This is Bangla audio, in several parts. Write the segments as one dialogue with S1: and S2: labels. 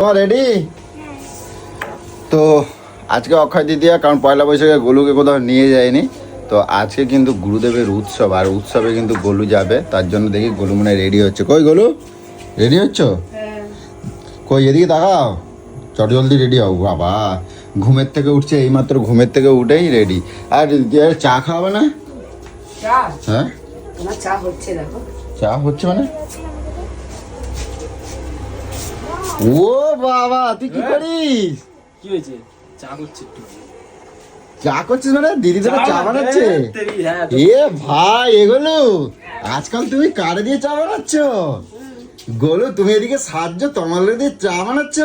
S1: তোমার রেডি? তো আজকে অক্ষয় তৃতীয়া, কারণ পয়লা বৈশাখে গোলুকে কোথাও নিয়ে যায়নি। তো আজকে কিন্তু গুরুদেবের উৎসব, আর উৎসবে কিন্তু গোলু যাবে। তার জন্য দেখি গোলু মনে রেডি হচ্ছে। কই গোলু, রেডি হচ্ছ? কই এদিকে তাকাও, চট জলদি রেডি হও। বাবা ঘুমের থেকে উঠছে, এইমাত্র ঘুমের থেকে উঠেই রেডি। আর চা খাওয়াবে না? হ্যাঁ
S2: চা হচ্ছে, দেখো
S1: চা হচ্ছে মানে? ও বাবা তুই কি করিস?
S3: কি হয়েছে? চা করছি একটু।
S1: চা করছিস মানে? দিদি তোকে চা বানাচ্ছে? এ ভাই এগুলো আজকাল তুমি কারে দিয়ে চা বানাচ্ছ? গোলু তুমি এদিকে সাহায্য, তোমার দিয়ে চা বানাচ্ছ?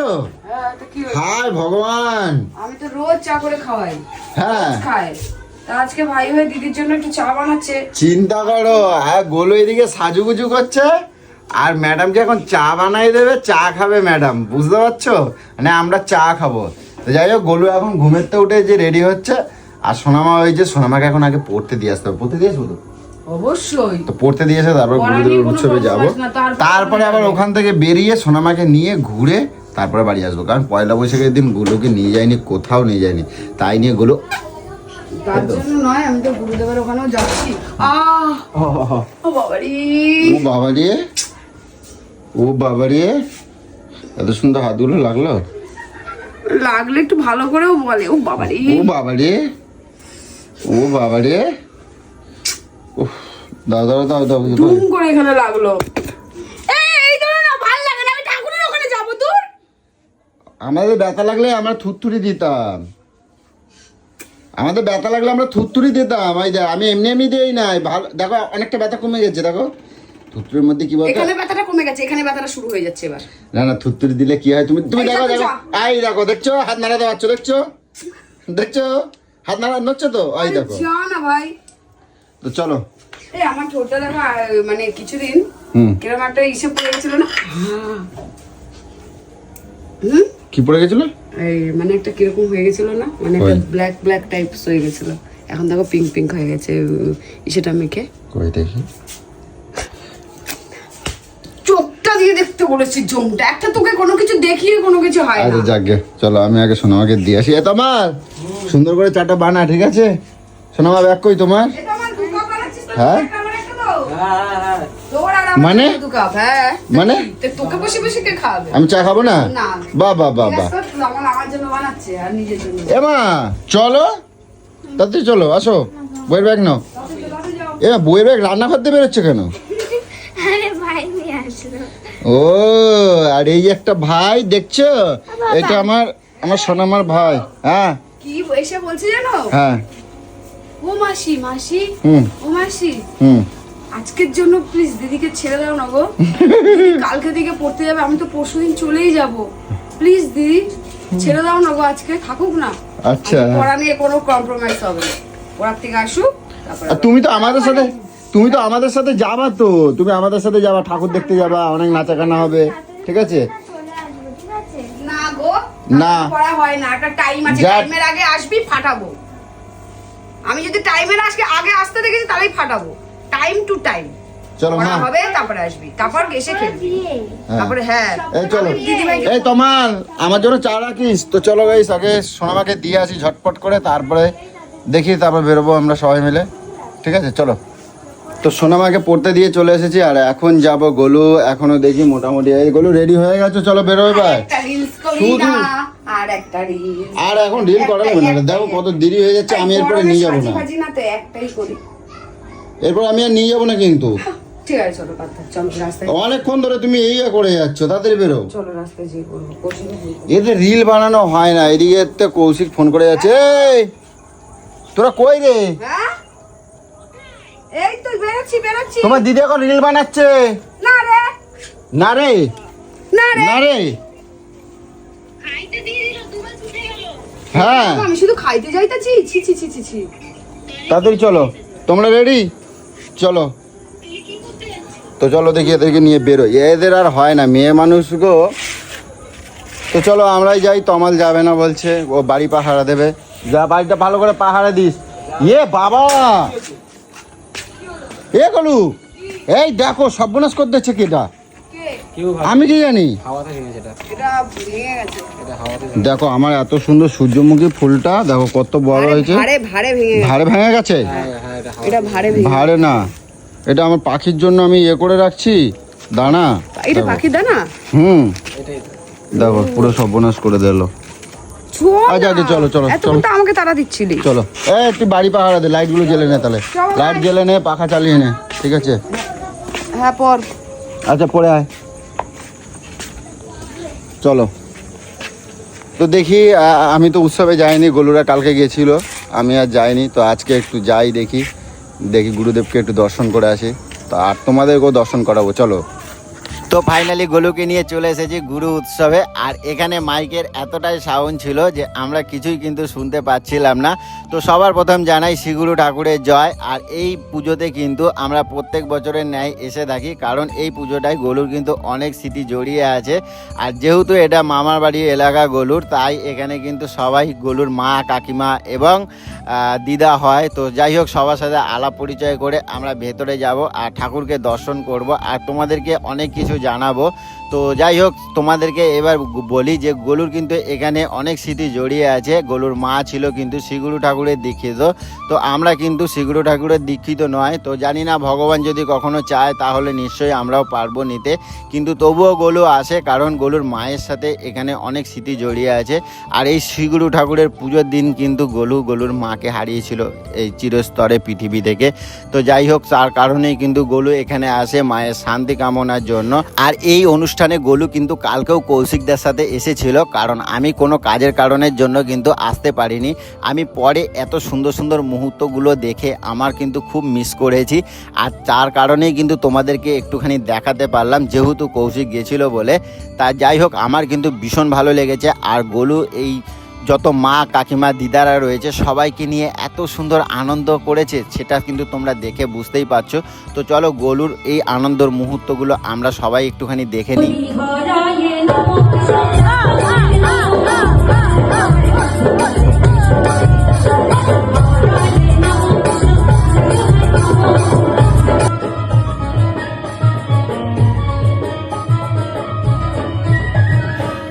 S1: হায় ভগবান,
S2: আমি তো রোজ চা করে খাওয়াই।
S1: হ্যাঁ
S2: খাই। তা আজকে ভাই হয়ে দিদির জন্য একটু চা বানাচ্ছে।
S1: চিন্তা করো, হ্যাঁ গোলু এদিকে সাজুগুজু করছে, আর ম্যাডামকে এখন চা বানাই দেবে, চা খাবে ম্যাডাম, বুঝতে পারছো? মানে আমরা চা খাবো। তো যাই হোক, গোলু এখন ঘুমের থেকে উঠে যে রেডি হচ্ছে, আর সোনামা ওই যে সোনামাকে এখন আগে পড়তে দিয়ে আসতে হবে। পড়তে দিয়ে আসবো তো?
S2: অবশ্যই।
S1: তো পড়তে দিয়েছে, তারপর গুরুদেবের উৎসবে যাবো। তারপরে আবার ওখান থেকে বেরিয়ে সোনামাকে নিয়ে ঘুরে তারপরে বাড়ি আসবো, কারণ পয়লা বৈশাখের দিন গুলোকে নিয়ে যায়নি, কোথাও নিয়ে যায়নি, তাই নিয়ে গুলো।
S2: তার জন্য নয়, আমি তো গুরুদেবের ওখানেও যাচ্ছি। ও বাবারি,
S1: ও বাবারে, ও বাবারে, এত সুন্দর হাতগুলো লাগলো।
S2: লাগলে একটু ভালো করেও বলে। ও বাবারি,
S1: ও বাবারে, ও বাবারে, উফ, দাও দাও দাও দাও।
S2: ধুম করে এখানে লাগলো। এই ধরো না, ভালো লাগে না, আমি ঠাকুরের ওখানে যাবো। তোর
S1: আমাদের ব্যথা লাগলে আমরা থুতথুরি দিতাম, আমাদের ব্যথা লাগলে আমরা থুতথুরি দিতাম। আমি এমনি এমনি দিই নাই, ভালো দেখো অনেকটা ব্যথা কমে গেছে। দেখো থুতথুরির মধ্যে কি বলতো,
S2: এখানে ব্যথাটা কমে গেছে, এখানে ব্যথাটা শুরু হয়ে যাচ্ছে এবার।
S1: না না থুতথুরি দিলে কি হয়, তুমি তুমি দেখো দেখো, এই দেখো, দেখছো হাত নাড়াতে পারছো? দেখছো দেখছো হাত নাড়া নড়ছে তো, এই দেখো।
S2: যা না ভাই,
S1: তো চলো।
S2: এই আমার ঠোঁটটা দেখো, মানে কিছুদিন কিরকম একটা ইসে পড়ে গেছিল না?
S1: কি পড়ে গেছিল?
S2: এই মানে একটা কিরকম হয়ে গেছিল না, মানে একটা ব্ল্যাক ব্ল্যাক টাইপস হয়ে গেছিল। এখন দেখো পিঙ্ক পিঙ্ক হয়ে গেছে ইসেটা মেখে।
S1: কই দেখি,
S2: চোখটা দিয়ে দেখতে বলেছি, জমটা একটা, তোকে কোনো কিছু দেখিয়ে কোনো কিছু হয় না।
S1: আরে যাকে, চলো আমি আগে সোনামাকে দিয়ে আসি। তোমার সুন্দর করে চাটা বানা, ঠিক আছে? সোনামা ব্যাগ কই তোমার?
S2: এটা আমার দু কাপ বানাচ্ছিস তো,
S1: হ্যাঁ?
S2: আমার একটা দাও। তোর আর আমার
S1: মানে?
S2: দু কাপ, হ্যাঁ।
S1: মানে
S2: তোকে বসে বসে কে খাওয়াবে?
S1: আমি চা খাবো না?
S2: না।
S1: বাহ বাহ বাহ বাহ।
S2: আমার জন্য বানাচ্ছে আর নিজের জন্য।
S1: এমা চলো তাড়াতাড়ি চলো, আসো। বইয়ের ব্যাগ নাও। এ বইয়ের ব্যাগ রান্না করতে বেরোচ্ছে কেন?
S4: আরে ভাই নিয়ে আসলো।
S1: ও আর এই একটা ভাই দেখছো, এটা আমার সোনামার ভাই। হ্যাঁ
S2: কি এসে বলছি জানো?
S1: হ্যাঁ
S2: ও মাসি, মাসি, ও মাসি, আজকের জন্য প্লিজ দিদিকে ছেড়ে দাও না গো। দিদি কালকে থেকে পড়তে যাবে, আমি তো পরশুদিন চলেই যাব। প্লিজ দিদি ছেড়ে দাও না গো, আজকে থাকুক না।
S1: আচ্ছা,
S2: পড়া নিয়ে কোনো কম্প্রোমাইজ হবে না, পড়ার থেকে আসুক তারপরে।
S1: আর তুমি তো আমাদের সাথে যাবা, তো তুমি আমাদের সাথে যাবা, ঠাকুর দেখতে যাবা, অনেক নাচাগানা হবে, ঠিক আছে?
S4: চলে আসবো, ঠিক আছে?
S2: না গো,
S1: না।
S2: পড়া হয় না, একটা টাইম আছে,
S1: যা-
S2: টাইমের আগে আসবি ফাটাবো। আমি যদি টাইমের আগে আসতে দেখেছি তাহলেই ফাটাবো, টাইম টু টাইম।
S1: চলো
S2: পড়া
S1: মা,
S2: হবে, তারপরে আসবি, তারপর এসে খেলবি,
S4: বিয়ে।
S2: তারপরে হ্যাঁ।
S1: এই চলো।
S2: দিদিভাই
S1: এই তোমার আমার জন্য চা রাখিস তো? চলো গাইস, আগে সোনামাকে দিয়ে আসি ঝটপট করে, তারপরে দেখি, তারপর বেরোবো আমরা সবাই মিলে, ঠিক আছে? চলো। তো সোনামাকে পড়তে দিয়ে চলে এসেছি, আর এখন যাব গোলু। এখনো দেখি মোটামুটি, এই গোলু রেডি হয়ে গেছো, চলো বেরোবে ভাই।
S2: একটা রিলস করি
S1: শুধু-
S2: না, আর একটা রিলস।
S1: আর এখন রিল করা যাবে না, দেখো কত দেরি হয়ে যাচ্ছে, আমি এরপরে নিয়ে যাবো না,
S2: ভাজি না তো, একটাই করি।
S1: এরপর আমি আর নিয়ে যাবো না কিন্তু।
S2: ঠিক আছে চলো, কথা চলো রাস্তায়,
S1: অনেকক্ষণ ধরে তুমি এই করে যাচ্ছ, তাড়াতাড়ি বেরো।
S2: চলো রাস্তায় যেয়ে করবো, কৌশিকে বলবো।
S1: এতে রিল বানানো হয় না, এদিকে তো কৌশিক ফোন করে যাচ্ছে, এই তোরা কই রে?
S2: হ্যাঁ এই তো বেরোচ্ছি।
S1: তোমার দিদি এখন রিল বানাচ্ছে।
S2: না রে,
S1: না রে,
S2: না রে,
S1: না রে,
S4: খাইতে দিয়ে দিল, দুবার উঠে গেল।
S1: হ্যাঁ
S2: আমি শুধু খাইতে যাইতেছি। ছি ছি ছি ছি ছি।
S1: তাড়াতাড়ি চলো, তোমরা রেডি? চলো তো, চলো দেখি এদেরকে নিয়ে বেরোই, এদের আর হয় না, মেয়ে মানুষ গো। তো চলো আমরাই যাই, তমাল যাবে না বলছে, ও বাড়ি পাহারা দেবে। যা, বাড়িটা ভালো করে পাহারা দিস। এ বাবা, এ গলু, এই দেখো সর্বনাশ করে দিচ্ছে, কেটা
S2: কে?
S3: কেউ
S1: আমি কি জানি?
S3: হাওয়াতে ভেঙেছে এটা।
S2: এটা ভেঙে গেছে।
S3: এটা হাওয়াতে
S1: দেখো আমার এত সুন্দর সূর্যমুখী ফুলটা দেখো কত বড় হয়েছে।
S2: ভারে ভারে ভেঙে গেছে।
S1: ভারে ভেঙে গেছে?
S3: হ্যাঁ হ্যাঁ এটা
S2: এটা ভারে ভেঙে
S1: ভারে না, এটা আমার পাখির জন্য আমি করে রাখছি দানা।
S2: এটা
S1: দেখো।
S2: পাখি দানা?
S3: এটাই তো।
S1: দেখো পুরো সর্বনাশ করে দিল।
S2: চল
S1: আচ্ছা,
S2: না।
S1: চলো, চলো,
S2: এতক্ষণ তো আমাকে তাড়া দিচ্ছিলি।
S1: চলো তুই বাড়ি পাহারা দে, লাইট গুলো জ্বেলে নে, তাহলে
S2: চলো,
S1: লাইট জ্বেলে নে, পাখা চালিয়ে নে, ঠিক আছে?
S2: হ্যাঁ পর।
S1: আচ্ছা পরে আয়, চলো। তো দেখি আমি তো উৎসবে যাইনি, গোলুরা কালকে গেছিল, আমি আর যাইনি। তো আজকে একটু যাই, দেখি গুরুদেবকে একটু দর্শন করে আসি। তো আর তোমাদেরকেও দর্শন করাবো, চলো। তো ফাইনালি গোলুকে নিয়ে চলে এসেছি গুরু উৎসবে। আর এখানে মাইকের এতটাই সাউন্ড ছিল যে আমরা কিছুই কিন্তু শুনতে পাচ্ছিলাম না। তো সবার প্রথম জানাই শ্রী গুরু ঠাকুরের জয়। আর এই পুজোতে কিন্তু আমরা প্রত্যেক বছরের ন্যায় এসে থাকি, কারণ এই পুজোটায় গোলুর কিন্তু অনেক স্মৃতি জড়িয়ে আছে। আর যেহেতু এটা মামার বাড়ি এলাকা গোলুর, তাই এখানে কিন্তু সবাই গোলুর মা, কাকিমা এবং দিদা হয়। তো যাই হোক, সবার সাথে আলাপ পরিচয় করে আমরা ভেতরে যাব আর ঠাকুরকে দর্শন করব আর তোমাদেরকে অনেক কিছু জানাবো। তো যাই হোক, তোমাদেরকে এবার বলি যে গোলুর কিন্তু এখানে অনেক স্মৃতি জড়িয়ে আছে। গোলুর মা ছিল কিন্তু শ্রীগুরু ঠাকুরের দীক্ষিত। তো আমরা কিন্তু শ্রীগুরু ঠাকুরের দীক্ষিত নয়। তো জানি না, ভগবান যদি কখনো চায় তাহলে নিশ্চয়ই আমরাও পারবো নিতে, কিন্তু তবুও গোলু আসে, কারণ গোলুর মায়ের সাথে এখানে অনেক স্মৃতি জড়িয়ে আছে। আর এই শ্রীগুরু ঠাকুরের পুজোর দিন কিন্তু গোলুর মাকে হারিয়েছিল এই চিরস্তরে পৃথিবী থেকে। তো যাই হোক, তার কারণেই কিন্তু গোলু এখানে আসে মায়ের শান্তি কামনার জন্য। আর এই অনুষ্ঠানে গোলু কিন্তু কালকেও কৌশিকদার সাথে এসেছিল, কারণ আমি কোনো কাজের কারণের জন্য কিন্তু আসতে পারিনি। আমি পরে এত সুন্দর সুন্দর মুহূর্তগুলো দেখে আমার কিন্তু খুব মিস করেছি। আর তার কারণেই কিন্তু তোমাদেরকে একটুখানি দেখাতে পারলাম, যেহেতু কৌশিক গেছিল বলে। তা যাই হোক, আমার কিন্তু ভীষণ ভালো লেগেছে। আর গোলু এই যত মা, কাকিমা, দিদারা রয়েছে সবাইকে নিয়ে এত সুন্দর আনন্দ করেছে, সেটা কিন্তু তোমরা দেখে বুঝতেই পারছো। তো চলো গোলুর এই আনন্দের মুহূর্তগুলো আমরা সবাই একটুখানি দেখে নিই।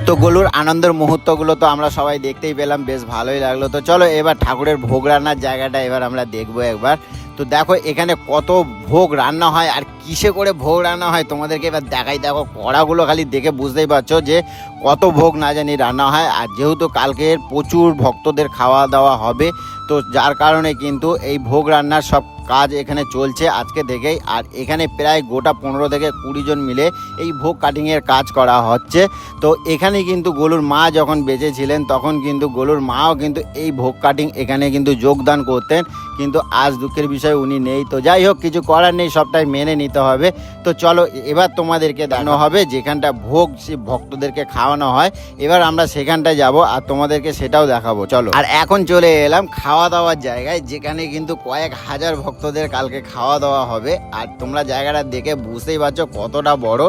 S1: তো গোলুর আনন্দের মুহূর্তগুলো তো আমরা সবাই দেখতেই পেলাম, বেশ ভালোই লাগলো। তো চলো এবার ঠাকুরের ভোগ রান্নার জায়গাটা এবার আমরা দেখবো একবার। তো দেখো এখানে কত ভোগ রান্না হয় আর কিসে করে ভোগ রান্না হয় তোমাদেরকে এবার দেখাই। দেখো কড়াগুলো খালি দেখে বুঝতেই পারছো যে কত ভোগ না জানি রান্না হয়। আর যেহেতু কালকের প্রচুর ভক্তদের খাওয়া দাওয়া হবে, তো যার কারণে কিন্তু এই ভোগ রান্নার সব কাজ এখানে চলছে আজকে থেকেই। আর এখানে প্রায় গোটা 15 থেকে 20 জন মিলে এই ভোগ কাটিংয়ের কাজ করা হচ্ছে। তো এখানে কিন্তু গোলুর মা যখন বেঁচে ছিলেন তখন কিন্তু গোলুর মাও কিন্তু এই ভোগ কাটিং এখানে কিন্তু যোগদান করতেন, কিন্তু আজ দুঃখের বিষয় উনি নেই। তো যাই হোক, কিছু করার নেই, সবটাই মেনে নিতে হবে। তো চলো এবার তোমাদেরকে দেখানো হবে যেখানটা ভোগ ভক্তদেরকে খাওয়ানো হয়। এবার আমরা সেখানটায় যাব আর তোমাদেরকে সেটাও দেখাবো, চলো। আর এখন চলে এলাম খাওয়া দাওয়ার জায়গায়, যেখানে কিন্তু কয়েক হাজার ভক্তদের কালকে খাওয়া দাওয়া হবে। আর তোমরা জায়গাটা দেখে বুঝতেই পারছো কতটা বড়।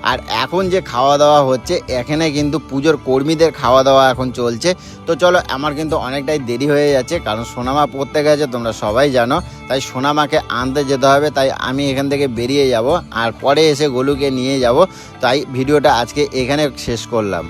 S1: আর এখন যে খাওয়া দাওয়া হচ্ছে, এখানে কিন্তু পুজোর কর্মীদের খাওয়া দাওয়া এখন চলছে। তো চলো, আমার কিন্তু অনেকটাই দেরি হয়ে যাচ্ছে, কারণ সোনামা পড়তে গেছে, তোমরা সবাই জানো। তাই সোনামাকে আনতে যেতে হবে, তাই আমি এখান থেকে বেরিয়ে যাব আর পরে এসে গোলুকে নিয়ে যাব। তাই ভিডিওটা আজকে এখানে শেষ করলাম।